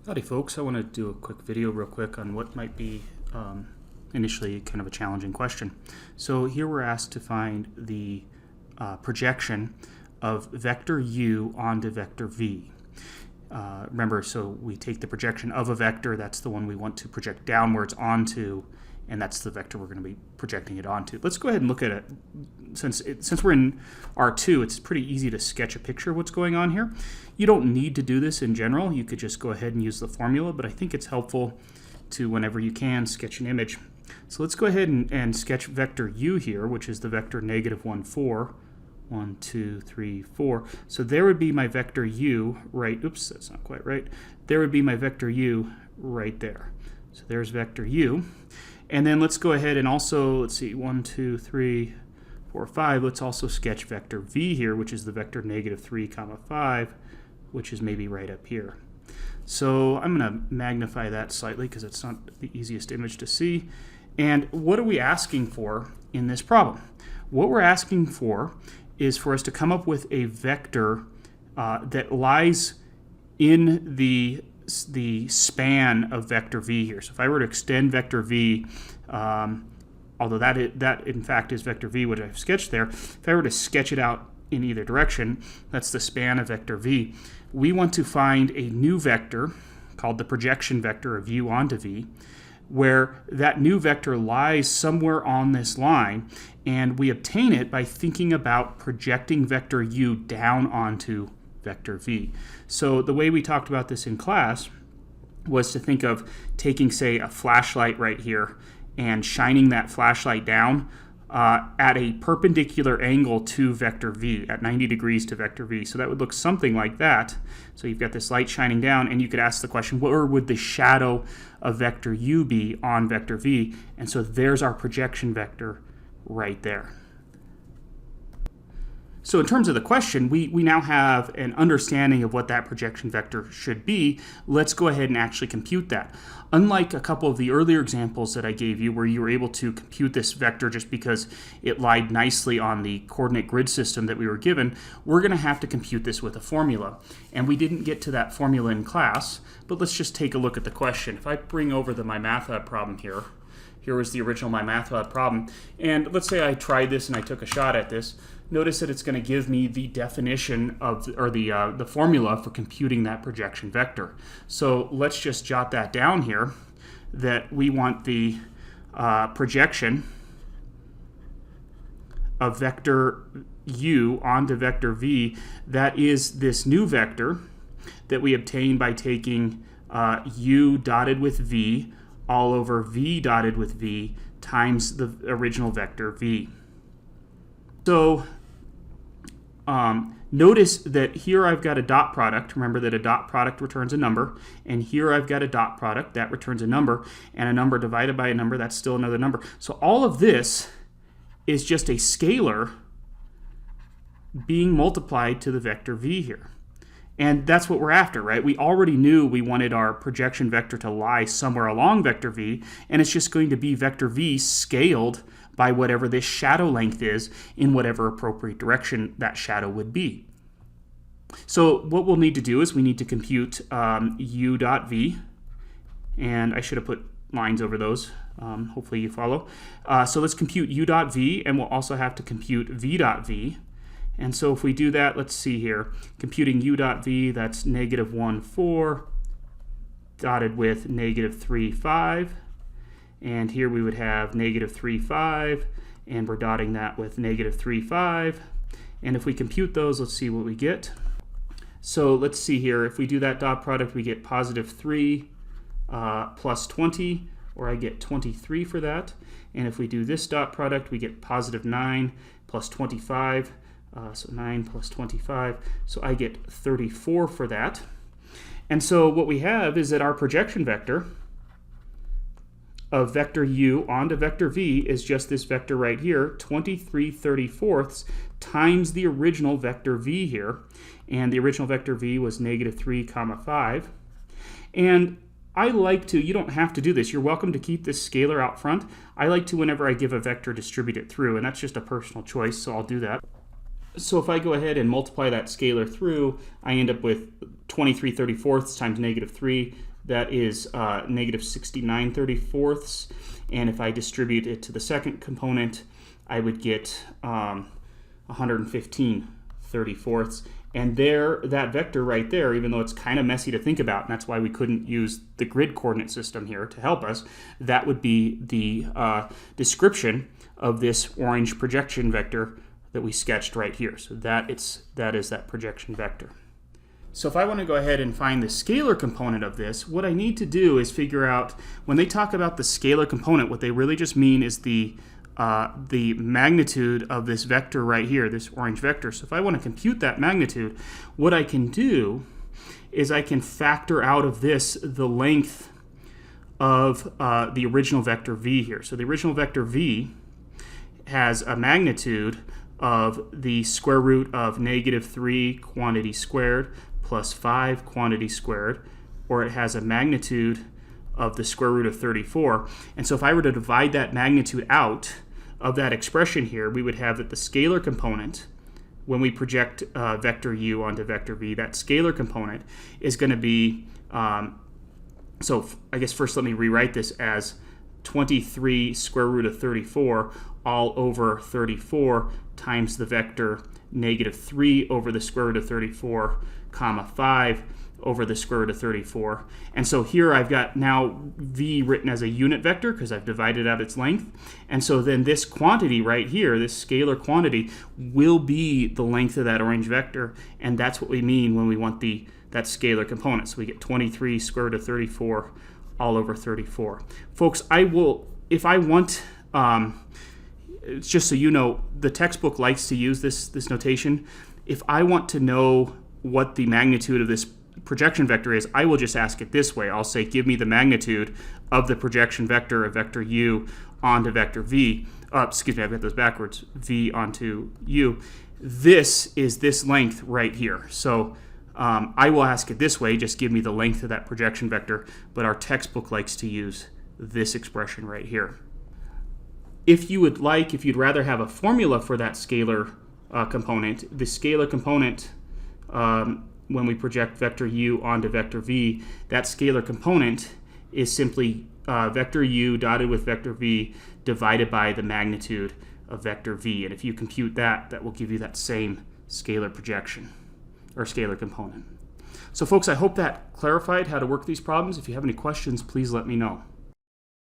Howdy folks, I want to do a quick video real quick on what might be initially kind of a challenging question. So here we're asked to find the projection of vector u onto vector v. Remember, so we take the projection of a vector, that's the one we want to project downwards onto, and that's the vector we're going to be projecting it onto. Let's go ahead and look at it. Since we're in R2, it's pretty easy to sketch a picture of what's going on here. You don't need to do this in general. You could just go ahead and use the formula, but I think it's helpful to, whenever you can, sketch an image. So let's go ahead and sketch vector u here, which is the vector -1, 4. 1, 2, 3, 4. So there would be my vector u right, oops, that's not quite right. There would be my vector u right there. So there's vector u. And then let's go ahead and also, let's see, 1, 2, 3, 4, 5. Let's also sketch vector v here, which is the vector -3, 5, which is maybe right up here. So I'm going to magnify that slightly because it's not the easiest image to see. And what are we asking for in this problem? What we're asking for is for us to come up with a vector that lies in the span of vector v here. So if I were to extend vector v, although that in fact is vector v, which I've sketched there, if I were to sketch it out in either direction, that's the span of vector v. We want to find a new vector called the projection vector of u onto v, where that new vector lies somewhere on this line, and we obtain it by thinking about projecting vector u down onto vector v. So the way we talked about this in class was to think of taking, say, a flashlight right here and shining that flashlight down at a perpendicular angle to vector v, at 90 degrees to vector v. So that would look something like that. So you've got this light shining down, and you could ask the question, where would the shadow of vector u be on vector v? And so there's our projection vector right there. So in terms of the question, we now have an understanding of what that projection vector should be. Let's go ahead and actually compute that. Unlike a couple of the earlier examples that I gave you where you were able to compute this vector just because it lied nicely on the coordinate grid system that we were given, we're going to have to compute this with a formula. And we didn't get to that formula in class, but let's just take a look at the question. If I bring over the MyMathLab problem here, here was the original MyMathLab problem, and let's say I tried this and I took a shot at this. Notice that it's going to give me the definition of, or the formula for computing that projection vector. So let's just jot that down here, that we want the projection of vector u onto vector v. That is this new vector that we obtain by taking u dotted with v all over v dotted with v times the original vector v. So notice that here I've got a dot product. Remember that a dot product returns a number, and here I've got a dot product that returns a number, and a number divided by a number, that's still another number. So all of this is just a scalar being multiplied to the vector v here. And that's what we're after, right? We already knew we wanted our projection vector to lie somewhere along vector v, and it's just going to be vector v scaled by whatever this shadow length is in whatever appropriate direction that shadow would be. So what we'll need to do is we need to compute u dot v, and I should have put lines over those. Hopefully you follow. So let's compute u dot v, and we'll also have to compute v dot v. And so if we do that, let's see here, computing u dot v, that's -1, 4, dotted with -3, 5. And here we would have -3, 5, and we're dotting that with -3, 5. And if we compute those, let's see what we get. So let's see here, if we do that dot product, we get +3 plus 20, or I get 23 for that. And if we do this dot product, we get +9 plus 25. So 9 plus 25, so I get 34 for that. And so what we have is that our projection vector of vector u onto vector v is just this vector right here, 23/34 times the original vector v here. And the original vector v was -3, 5. And I like to, you don't have to do this, you're welcome to keep this scalar out front. I like to, whenever I give a vector, distribute it through, and that's just a personal choice, so I'll do that. So if I go ahead and multiply that scalar through, I end up with 23/34 times -3 that is negative 69/34. And if I distribute it to the second component, I would get 115/34. And there, that vector right there, even though it's kind of messy to think about, and that's why we couldn't use the grid coordinate system here to help us, that would be the description of this orange projection vector that we sketched right here. So that is that projection vector. So if I want to go ahead and find the scalar component of this, what I need to do is figure out, when they talk about the scalar component, what they really just mean is the magnitude of this vector right here, this orange vector. So if I want to compute that magnitude, what I can do is I can factor out of this the length of the original vector v here. So the original vector v has a magnitude of the square root of -3 quantity squared plus 5 quantity squared, or it has a magnitude of the square root of 34. And so if I were to divide that magnitude out of that expression here, we would have that the scalar component, when we project vector u onto vector v, that scalar component is going to be, so I guess first let me rewrite this as 23 square root of 34 all over 34 times the vector -3 over the square root of 34 comma 5 over the square root of 34. And so here I've got now v written as a unit vector because I've divided out its length. And so then this quantity right here, this scalar quantity, will be the length of that orange vector. And that's what we mean when we want that scalar component. So we get 23 square root of 34 all over 34. Folks, if I want, just so you know, the textbook likes to use this notation. If I want to know what the magnitude of this projection vector is, I will just ask it this way. I'll say, give me the magnitude of the projection vector of vector u onto vector v. Excuse me, I've got those backwards. V onto u. This is this length right here. So I will ask it this way, just give me the length of that projection vector, but our textbook likes to use this expression right here. If you'd rather have a formula for that scalar component, the scalar component, when we project vector u onto vector v, that scalar component is simply vector u dotted with vector v divided by the magnitude of vector v. And if you compute that, that will give you that same scalar projection, or scalar component. So folks, I hope that clarified how to work these problems. If you have any questions, please let me know.